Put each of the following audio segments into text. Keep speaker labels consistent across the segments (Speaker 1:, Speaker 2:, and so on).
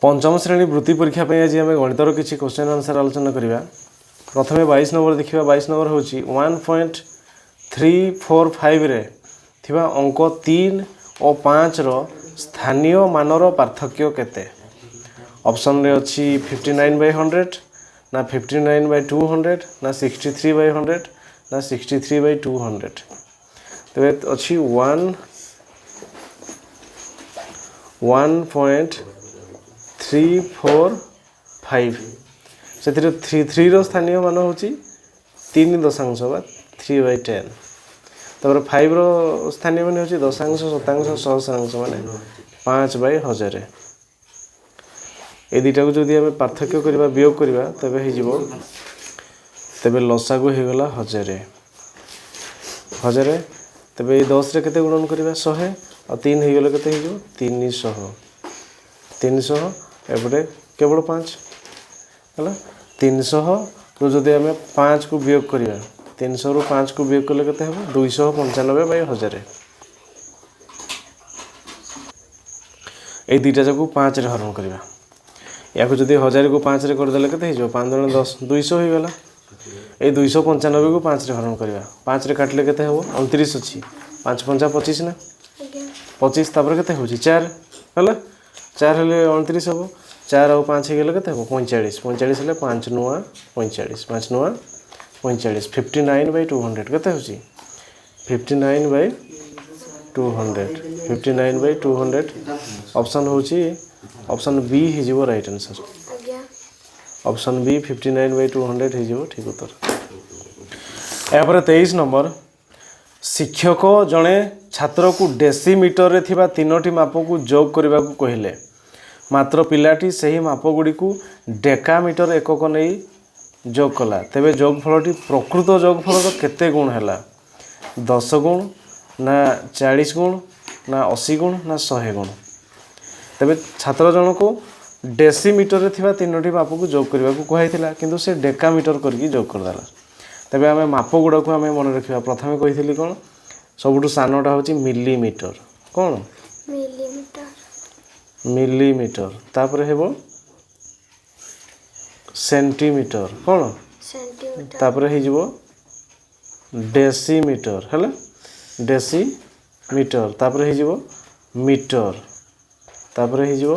Speaker 1: पंचम श्रेणी वृत्ति परीक्षा आज आम गणितर किसी क्वेश्चन आंसर आलोचना करवा। प्रथम 22 नंबर देखा। 22 नंबर हूँ 1.345 रे थिबा अंक 3 और 5 रो स्थानीय मानर पार्थक्य केते। ऑप्शन रे अच्छी 59/100 ना 59/200 ना 63/100 ना 63/200। तेरे अच्छी 1.345 से 3 रो स्थानीय मान हूँ 3 दशांश बा 3/10। तापर 5 रो स्थानीय मान हूँ दशांश शतांश सहस्रांश माने 5/1000। ए दुटा को जदि आम पार्थक्य करवा वियोग करवा तेबे हो तेबे लसागु हो गला 1000। तेबे 10 रे केते गुणन करवा 100 और 3 हो गला केते हो 300 एपटे केवल 5 है। 300 को जदि आम 5 को वियोग करवा 300 रु 5 को वियोग कले केते हो 295/1000। ये दुटा जाक 5 रे हरण करवा। या जदि 1000 को 5 रे करदे के 5 × 10 200 हो गला। ये 295 को 5 रे हरण करवा। 5 रे काटले केते हो 29 अच्छी 5 × 5 = 25 ना 25। तापर केते हो 4 है 4 हेले 29 हम 4 और 5 हो गले केते हो 45 45 हेले 5 नुआ 45 5 नुआ 45 59/200 केते हो 59/200 59/200। ऑप्शन हूँ ऑप्शन बी हो राइट आंसर। ऑप्शन बी 59/200 हो ठीक उत्तर। यापर 23 नंबर शिक्षक जड़े छात्र को डेसीमीटर रे थिबा 3टी माप को जोग करने को कहले मात्र पिलाटी सही मापगुड़ी को डेकामीटर एकक नहीं जोग कला। तेबे जोगफलटी प्रकृत जोगफल केते गुण है 10 गुण ना 40 गुण ना 80 गुण ना 100 गुण। तेबे छात्र जन को डेसीमीटर रे थिबा 3टी माप को जोग करने को कही किंतु से डेकामीटर करके जोग करदेला। तेबे आम माप गुड़ा को आम मन रखा। प्रथम कही कौन सबुठू सानटा हूँ मिलीमीटर कौन मिलीमीटर तापर हेबो सेंटीमीटर कौन तापर हो डेसीमीटर है डेसीमीटर तापर हो मीटर तापर हो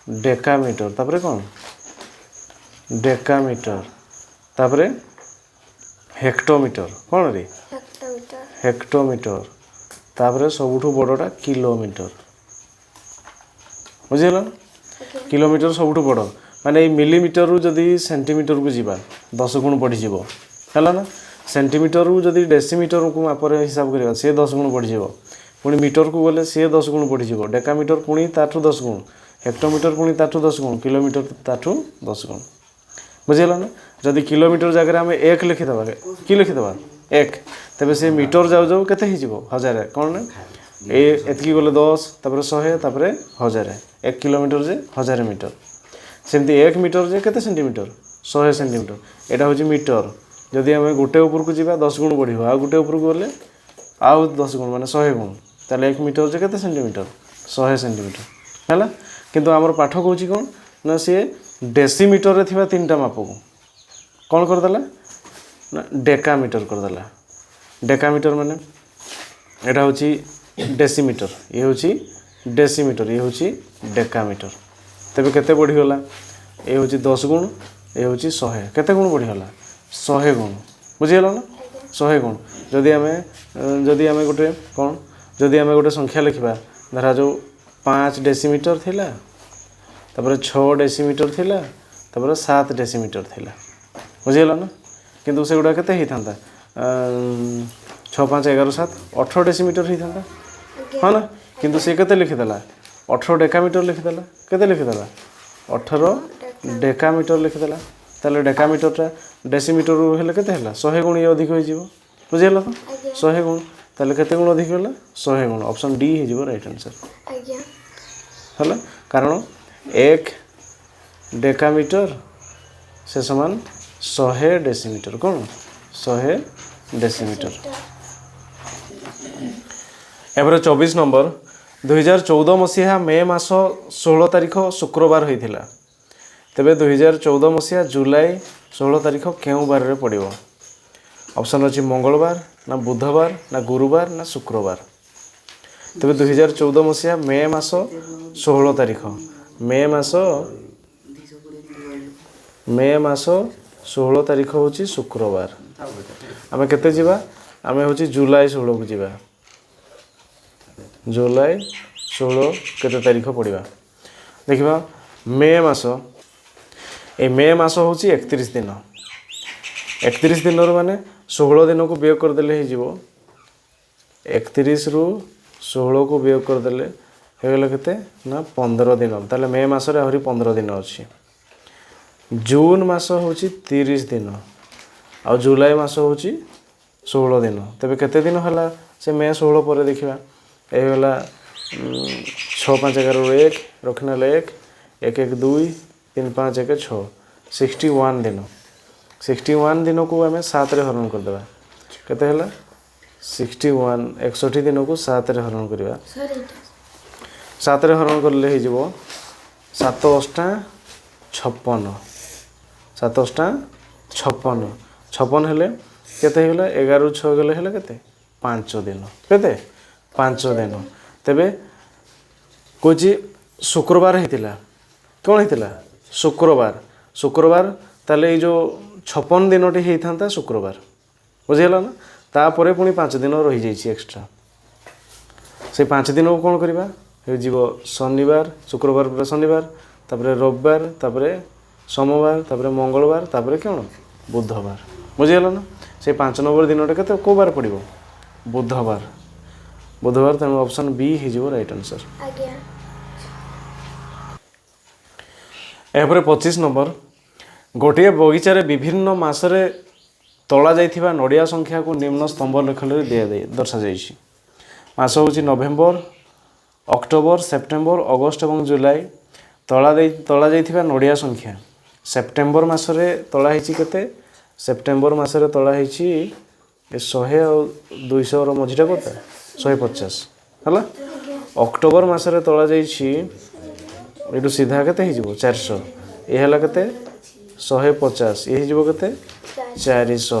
Speaker 1: डेकामीटर तापर कौन डेकामीटर तापर हेक्टोमीटर कौन रे हेक्टोमीटर तापर सबुठू बड़टा किलोमीटर बुझीगला। किलोमीटर सबुठू बड़ माने मिलीमीटर रु जदि सेंटीमीटर को जीवा 10 गुण बढ़ीज है ना। सेंटीमीटर रु जदि डेसीमीटर को मापर हिसाब करवा सी 10 गुण बढ़ीज पुणी मीटर को गले सी 10 गुण बढ़ीज डेकामीटर पुणी ताठू 10 गुण हेक्टोमीटर पुणी ताठू 10 गुण किलोमीटर ताठू 10 गुण बुझीगला ना। जदि किलोमीटर जगह आम 1 लिखिदबा कि लिखिदबा 1 तेबे से मीटर जाऊ जाऊ केते हिजिबो 1000 कौन ना एतकी गले 10 तापर 100 तापर 1000 1 किलोमीटर जे 1000 मीटर। सेमती 1 मीटर जे केते सेंटीमीटर 100 सेंटीमीटर एटा होची मीटर। जदि आम गोटे ऊपर को जीवा 10 गुण बढ़िबो आ गोटे ऊपर को गले आउ 10 गुण माने 100 गुण ताले 1 मीटर जे केते सेंटीमीटर 100 सेंटीमीटर हैला। किंतु हमर पाठ कहूची कोन ना से डेसीमीटर रे थिबा 3टा माप को कौन करदेला ना डेकामीटर करदेला। डेकामीटर माने एटा होची डेसीमीटर ये होची डेसीमीटर ये होची डेकामीटर। तेबे केते बढ़ी गला ये होची 10 गुण ये होची 100 केते गुण बढ़ी गला 100 गुण बुझीगला ना 100 गुण। जदि आमे गोटे कौन जदि आमे गोटे संख्या लिखिबा धरा जो 5 डेसीमीटर थिला तापर 6 डेसीमीटर थिला तापर 7 डेसीमीटर थिला बुझीगला ना। किंतु से गुडा केते हिथांता 6 5 11 7 18 डेसीमीटर हिथांता हाँ ना। किंतु से केते लिखिदेला 18 डेकामीटर लिखिदेला केते लिखिदेला 18 डेकामीटर लिखिदेला। ताले डेकामीटरटा डेसीमीटर हेले केते हला 100 गुण ये अधिक हो जिवो बुझीगला तो 100 गुण ताले केते गुण अधिक होला 100 गुण। ऑप्शन डी हो जिवो राइट आंसर हला। कारण 1 डेकामीटर से समान 100 डेसीमीटर कौन 100 डेसीमीटर। एबारे 24 नंबर 2014 मसीहा मे मास 16 तारिख शुक्रवार होता तेबे 2014 मसीहा जुलाई 16 तारिख केउं बार रे पड़िबो ऑप्शन अछि मंगलवार ना बुधवार ना गुरुवार ना शुक्रवार तेबे 2014 मसीहा मे मास 16 तारिख मे मास 16 तारिख होची शुक्रवार आमे केते जिबा आमे होची जुलाई 16 को जिबा जुलाई 16 केते तारिख पड़िबा देखिबा मे मास ए मे मास होची 31 दिन 31 दिन माने 16 दिन को वियोग कर देले ही जीवो 31 रु 16 को वियोग कर देले हे गेला केते ना 15 दिन ताले मे मास रे आहुरी 15 दिन अछि जून मास होची 30 दिन आ जुलाई मास होची 16 दिन तबे केते दिन हला से मे 16 पर देखिबा ए गेला 6 5 11 1 रखना 1 1 1 2 3 5 1 6 61 दिन 61 दिन को हमें 7 रे हरण कर देबा केते हला 61 61 दिन को 7 रे हरण करबा 7 रे हरण करले हे जिवो 7 8 56 7 8 56 56 हेले केते हेला 11 रु 6 गेले हेला केते 5 दिन केते 5 दिन तेबे कोची शुक्रवार हेतिला कोन हेतिला शुक्रवार ताले जो 56 दिनटी हेई थांता शुक्रवार बुझिला ना तापरे पुनी 5 दिन रही जाइछि एक्स्ट्रा से 5 दिन को कोन करबा हे जीवो शनिवार शुक्रवार पर शनिवार तापरे रविवार तापरे सोमवार तापरे मंगलवार तापरे कोन बुधवार बुझिला ना से 5 नंबर दिनटा केते को बार पड़िबो बुधवार तेणु ऑप्शन बी ही जीवो राइट आंसर आज्ञा एपरे 25 नंबर गोटे बगीचा रे विभिन्न मासरे तोला जाइथिबा नडिया संख्या को निम्न स्तंभ लेखन रे दिया दे दर्शा जाइछि मास होछि नवेम्बर अक्टोबर सेप्टेम्बर अगस्त एवं जुलाई तोला जाइथिबा नडिया संख्या सेप्टेम्बर मासरे तोला हिछि केते सेप्टेम्बर मासरे तोला हिछि 100 और 200 रो मझिटा कोता 150 हला अक्टोबर मासरे तोला जाइछि एटू सीधा केते हि जिवो 400 ए हला केते 150 ए हि जिवो केते 400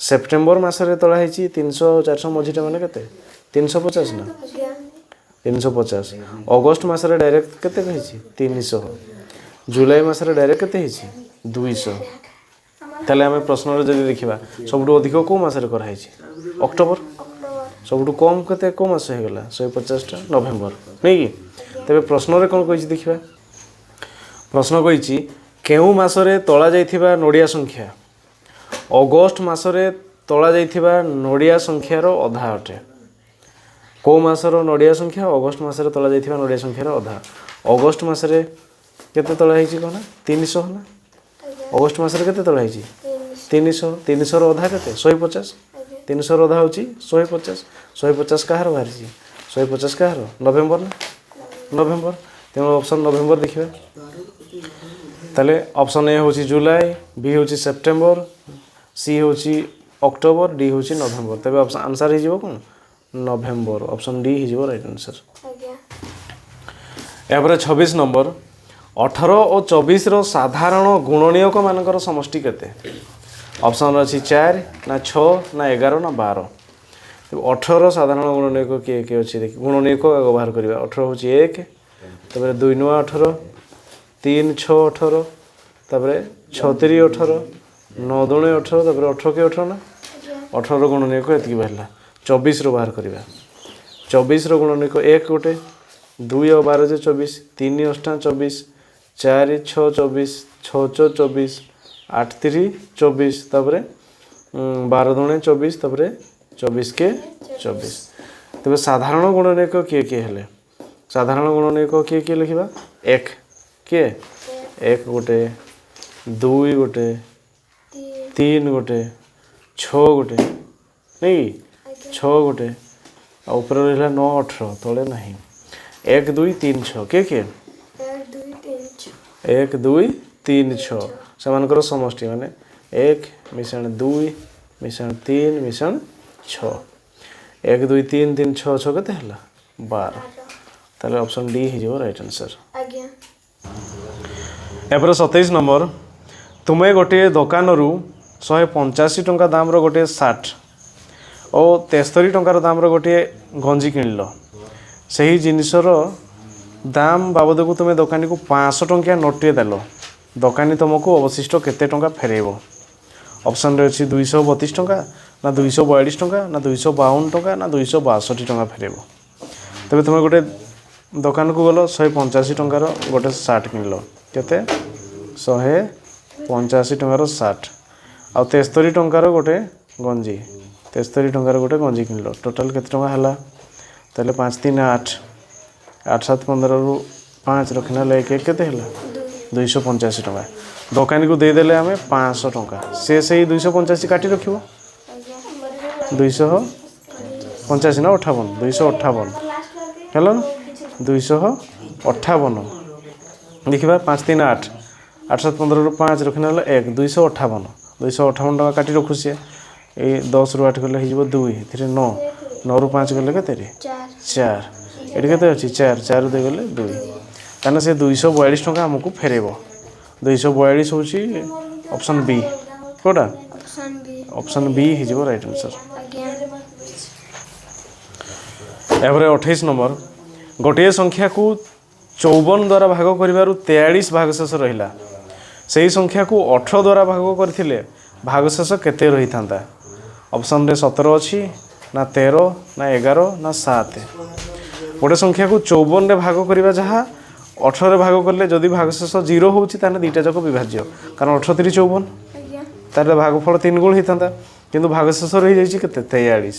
Speaker 1: सेप्टेम्बर मासरे तोला हिछि 300 400 मझिटा माने केते 350 ना 350 अगस्त मासरे डायरेक्ट केते कहिछि 300 जुलाई मासरे डायरेक्ट केते हिछि 200 ताले हमें प्रश्न रे जदि देखिबा सबटु अधिक को मासरे कर हिछि अक्टोबर सबटु कम केते को मास हे गेला 150 टा नवेम्बर नै कि तबे प्रश्न रे कोन कहिछि देखिबा प्रश्न कहिछि केउ मासरे तोला जाइथिबा नडिया संख्या अगस्त मासरे तोला जाइथिबा नडिया संख्या रो आधा अटे को मासरो नडिया संख्या अगस्त मासरे तोला जाइथिबा नडिया संख्या रो आधा अगस्त मासरे केते तोला हिछि कोना 300 ना अगस्त मासरे केते तोला हिछि 300 रो आधा केते 150 300 रो आधा होछि 150 काहार बाहरिछि 150 काहार नवेम्बर ना नवेम्बर तेणु ऑप्शन नवेम्बर देखिबा ताले ऑप्शन ए होछि जुलाई बी होछि सेप्टेम्बर सी होछि अक्टोबर डी होछि नवेम्बर तबे ऑप्शन आंसर हि जिवो कोन नवेम्बर ऑप्शन डी हि जिवो राइट आंसर एवरे 26 नंबर 18 और 24 रो साधारण गुणनीयक मानकर समष्टि केते ऑप्शन अछि 4 ना 6 ना 11 ना 12 18 साधारण गुणनीयक के अछि देखि गुणनीयक व्यवहार करिबा 18 होछि 1 तबरे 2 9 18 3 6 18 तबरे 6 3 18 9 2 18 तबरे 18 के 18 ना 18 रो गुणनीयक एति बाहरला 24 रो बाहर करिबा 24 रो गुणनीयक 1 गोटे 2 और 12 जे 24 3 8 24 4 6 24 6 6 24 8 3 24 तबरे 12 दुणे 24 तबरे 24 के 24 तबे साधारण गुणनीयक के हेले साधारण गुणनीयक के लिखिबा 1 के 1 गोटे 2 गोटे 3 गोटे 6 गोटे नै 6 गोटे आ ऊपर रहला 9 18 तळे नाही 1 2 3 6 के 1 2 3 6 समानकर समष्टि माने 1 मिश्रण 2 मिश्रण 3 मिश्रण 6 1 2 3 3 6 6 केते हला 12 ताले ऑप्शन डी हो राइट आंसर।
Speaker 2: आज्ञा
Speaker 1: एपर 27 नंबर तुम्हें गोटे दुकान रु 185 टंका दाम रो गोटे सार्ट और 73 टंकार दाम रो गोटे गंजी किणल से ही जिनसर दाम बाबद को तुम्हें दुकानी को 500 टंकिया नोटे देल दुकानी तुमको अवशिष्ट केते टंका फेरेब ऑप्शन रे अच्छी 232 टंका ना 242 टंका ना 252 टंका ना 262 टंका फेरेब तेज तुम गोटे दुकान को गल 185 टंकार गोटे सार्ट किणल केते 185 टंकार सार्ट आ 73 टंकार गोटे गंजी 73 टंकार गोटे गंजी किणल टोटाल केते टंका है ताले 5 3 8 8 7 15 रु 5 रखना लेके केते है 285 टंका दुकानी को देदेले आम 500 टंका से 285 काटी रखियो 285 ना 58 258 है ना 258 देखा 5 3 8 8 7 15 रु 5 रखना 1 258 टंका काटी रखु सी ये 10 रु 8 गले हो 2 ये 9 9 रु 5 गले के 4 ये के अच्छी 4 4 दे गले 2 कहना से 242 टंका आमको फेरेब 242 हूँ ऑप्शन बी कोटा ऑप्शन बी हो राइट आंसर। एवरे 28 नंबर गोटे संख्या को 54 द्वारा भाग कर 43 भागशेष रहा से ही संख्या को 18 द्वारा भाग करथिले भागशेष केते रही था ऑप्शन रे 17 अच्छी ना 13 ना 11 ना 7 गोटे संख्या को 54 रे भाग करवा जहाँ 18 रे भाग करले जदि भागशेष 0 होची ताने दुईटा जाक विभाज्य कारण 18 3 54 तार भागफल 3 गुण होता किंतु भागशेष रही जाइए केते 43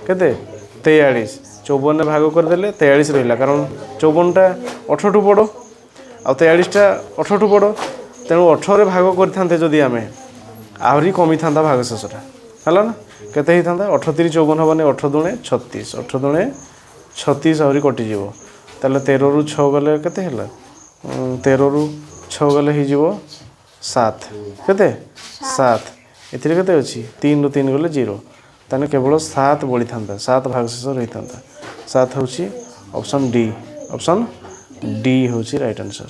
Speaker 1: केते 43 54 ने भाग करदे 43 रहा कारण 54टा 18 बड़ आ 43टा 18 बड़ तेणु 18 भाग करते जदि आम आहरी कमी था भागशेषटा है ना केते होता 18 3 54 हेनी 18 दुणे 36 18 दुणे 36 आहरी कटिज ताले 13 रु 6 गले केते हला 13 रु 6 गले हो 7 केते 7 एथिरे केते अछि 3 रु 3 गले 0 ताने केवल 7 बड़ी था 7 भागशेष रही था 7 हूँ ऑप्शन डी हूँ राइट आंसर।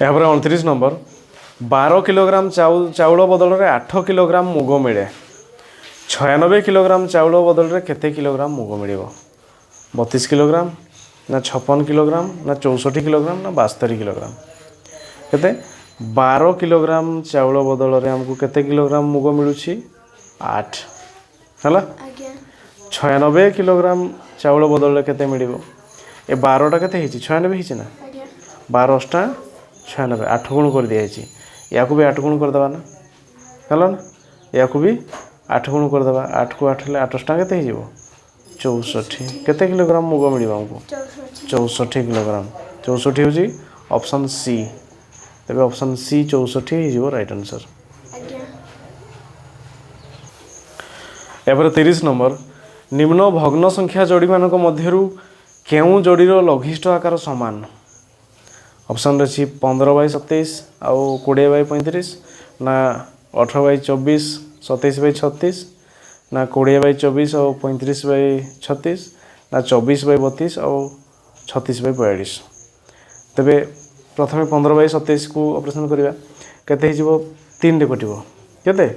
Speaker 1: यहाँ 29 नंबर 12 किलोग्राम चाउल बदल में 8 किलोग्राम मुग मिले 96 किलोग्राम चाउल बदल में केते किलोग्राम मुग मिल 32 किलोग्राम ना 56 किलोग्राम ना 64 किलोग्राम ना 72 किलोग्राम केते 12 किलोग्राम चाउल बदल में आमको केते किलोग्राम मुग मिलूँ 8 है 96 किलोग्राम चाउल बदल में केते मिल ए 12टा केते 96 ना 12टा 96 8 गुण कर दिखाई या भी 8 गुण करदे ना है ना या भी 8 गुण करदे 8 को 8 हेल्ले 8 के 64 केते किलोग्राम मुग मिल आमको 64 किलोग्राम 64 हूँ ऑप्शन सी तेरे ऑप्शन सी 64 हो राइट आंसर। एपर 30 नंबर निम्न भग्न संख्या जोड़ी मानक मध्यरु केउ जोड़ीर लघिष्ठ आकार समान ऑप्शन रही 15 बाई 27 आउ 20 बाई 35 ना 18 बाई 24 27 बाई 36 ना 20 बाई 24 और 35 बाई 36 ना 24 बाई 32 और 36 बाई 42 तेरे प्रथम 15 बाई 27 को ऑपरेशन करवा केते हो 3 रे कटिवो केते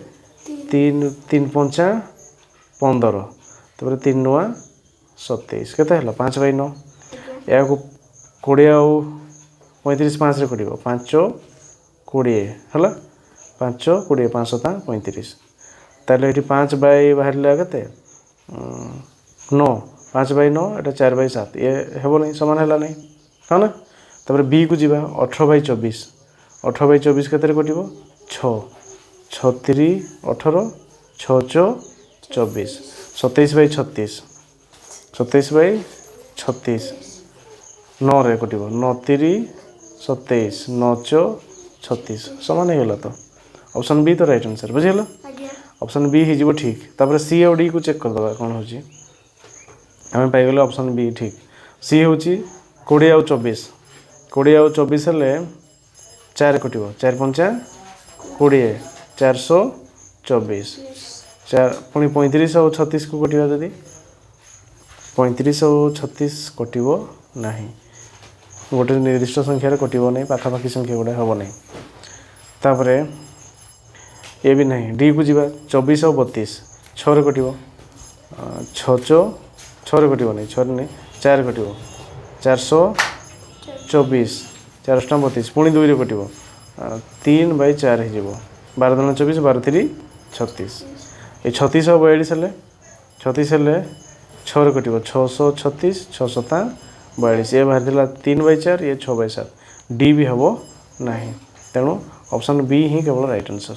Speaker 1: 3 3 5 15 तब 3 नुआ 27 केते हला 5 बाई 9 या को 20 आउ 35 5 रे कटिवो 5 20 हला 5 20 5 7 35 ताले एठी 5 बाई बाहरला केते 9 5 बाई 9 एटा 4 बाई 7 ये हेबो नहीं समान हला नहीं है ना तब बी को जीवा 18 बाई 24 18 बाई 24 केते कटिवो 6 6 3 18 6 24 27 बाई 36 27 बाई 36 9 रे कटिवो 9 3 27 9 36 समान हो गला तो ऑप्शन बी तो राइट आंसर बुझेला ऑप्शन बी हो ठीक तापर सी और डी को चेक कर दबा कौन होची आम पाइगले ऑप्शन बी ठीक सी हूँ 20 आउ 24 20 आउ 24 हेल्ले 4 कटिवो 4 5 20 424 4 पुणी 35 आउ 36 को कटिवा जदि 35 ଆଉ 36 କଟିବ ନାହିଁ गोटे निर्दिष्ट संख्यार कटो नहीं पाखापाखि संख्या गुड़ा हम नहीं तापरे ये भी नहीं डी को जीवा 24 और 32 6 कटो 6 कटो नहीं 6 नहीं 4 कटो 424 4 32 पुणी 2 कटो 3/4 हो 12 दूनी 24 12 3 36 ये 36 और 42 हेले 36 हेले 6 कटो 636 6 42 ये बाहर 3/4 ये 6/7 डी भी हम ना तेणु ऑप्शन बी ही केवल राइट आंसर।